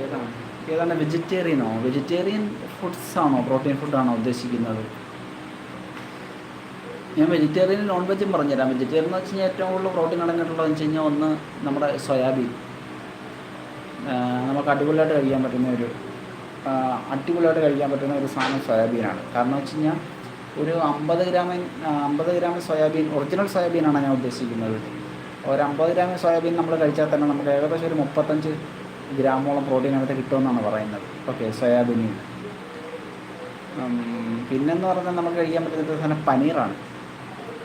ഏതാണ് ഏതാണ് vegetarian ഫുഡ്സാണോ protein ഫുഡാണോ ഉദ്ദേശിക്കുന്നത്? ഞാൻ വെജിറ്റേറിയനും നോൺ വെജും പറഞ്ഞുതരാം. വെജിറ്റേറിയൻ എന്ന് വെച്ച് കഴിഞ്ഞാൽ ഏറ്റവും കൂടുതൽ പ്രോട്ടീൻ അടങ്ങിയിട്ടുള്ളതെന്ന് വെച്ച് കഴിഞ്ഞാൽ ഒന്ന് നമ്മുടെ സോയാബീൻ. നമുക്ക് അടിപൊളിയായിട്ട് കഴിക്കാൻ പറ്റുന്ന ഒരു സാധനം സോയാബീനാണ്. കാരണം വെച്ച് കഴിഞ്ഞാൽ ഒരു 50 ഗ്രാം സോയാബീൻ, ഒറിജിനൽ സോയാബീനാണ് ഞാൻ ഉദ്ദേശിക്കുന്നത്. ഒരു 50 ഗ്രാം സോയാബീൻ നമ്മൾ കഴിച്ചാൽ തന്നെ നമുക്ക് ഏകദേശം ഒരു 35 ഗ്രാമോളം പ്രോട്ടീൻ അതിനകത്ത് കിട്ടുമെന്നാണ് പറയുന്നത്. ഓക്കെ, സോയാബീനിൽ. പിന്നെന്ന് പറഞ്ഞാൽ നമുക്ക് കഴിക്കാൻ പറ്റുന്ന സാധനം പനീറാണ്.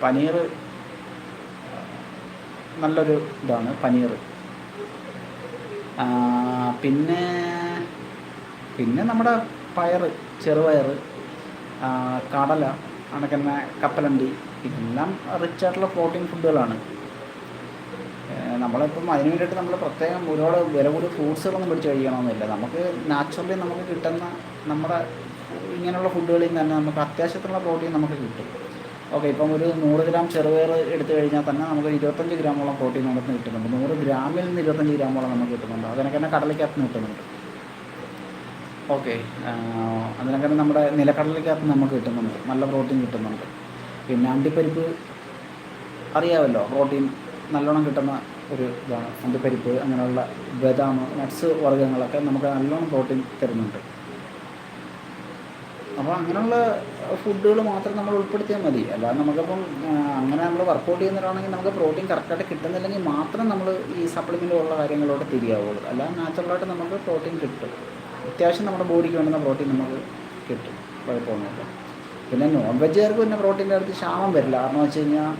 പനീർ നല്ലൊരു ഇതാണ് പനീർ. പിന്നെ നമ്മുടെ ചെറുപയർ, കടല, കണക്കന്നെ കപ്പലണ്ടി, ഇതെല്ലാം റിച്ച് ആയിട്ടുള്ള പ്രോട്ടീൻ ഫുഡുകളാണ്. നമ്മളിപ്പം അതിന് വേണ്ടിയിട്ട് നമ്മൾ പ്രത്യേകം ഒരുപാട് വില കൂടിയ ഫ്രൂട്ട്സുകളൊന്നും പിടിച്ച് കഴിക്കണമെന്നില്ല. നമുക്ക് നാച്ചുറലി നമുക്ക് കിട്ടുന്ന നമ്മുടെ ഇങ്ങനെയുള്ള ഫുഡുകളിൽ നിന്ന് തന്നെ നമുക്ക് അത്യാവശ്യത്തിനുള്ള പ്രോട്ടീൻ നമുക്ക് കിട്ടും. ഓക്കെ, ഇപ്പം ഒരു 100 ഗ്രാം ചെറുപയർ എടുത്തു കഴിഞ്ഞാൽ തന്നെ നമുക്ക് 25 ഗ്രാമോളം പ്രോട്ടീൻ നമുക്ക് കിട്ടുന്നുണ്ട്. 100 ഗ്രാമിൽ നിന്ന് 25 ഗ്രാമോളം നമുക്ക് കിട്ടുന്നുണ്ട്. അതിനൊക്കെ തന്നെ കടലയ്ക്കകത്ത് നിന്ന് കിട്ടുന്നുണ്ട്. ഓക്കെ, അതിനൊക്കെ തന്നെ നമ്മുടെ നിലക്കടലയ്ക്കകത്ത് നമുക്ക് കിട്ടുന്നുണ്ട്, നല്ല പ്രോട്ടീൻ കിട്ടുന്നുണ്ട്. പിന്നെ അണ്ടിപ്പരിപ്പ് അറിയാമല്ലോ, പ്രോട്ടീൻ നല്ലോണം കിട്ടുന്ന ഒരു ഇതാണ് അണ്ടിപ്പരിപ്പ്. അങ്ങനെയുള്ള ബദാം, നട്ട്സ് വർഗ്ഗങ്ങളൊക്കെ നമുക്ക് നല്ലോണം പ്രോട്ടീൻ തരുന്നുണ്ട്. അപ്പോൾ അങ്ങനെയുള്ള ഫുഡുകൾ മാത്രം നമ്മൾ ഉൾപ്പെടുത്തിയാൽ മതി. അല്ലാതെ നമുക്കിപ്പം അങ്ങനെ നമ്മൾ വർക്കൗട്ട് ചെയ്യുന്നവരാണെങ്കിൽ നമുക്ക് പ്രോട്ടീൻ കറക്റ്റായിട്ട് കിട്ടുന്നില്ലെങ്കിൽ മാത്രം നമ്മൾ ഈ സപ്ലിമെൻ്റ് ഉള്ള കാര്യങ്ങളോട് തിരിയാവുള്ളൂ. അല്ലാതെ നാച്ചുറലായിട്ട് നമുക്ക് പ്രോട്ടീൻ കിട്ടും. അത്യാവശ്യം നമ്മുടെ ബോഡിക്ക് വേണ്ടുന്ന പ്രോട്ടീൻ നമുക്ക് കിട്ടും, കുഴപ്പമൊന്നുമില്ല. പിന്നെ നോൺ വെജുകാർക്ക് പിന്നെ പ്രോട്ടീൻ്റെ അടുത്ത് ക്ഷാമം വരില്ല. കാരണം വെച്ച് കഴിഞ്ഞാൽ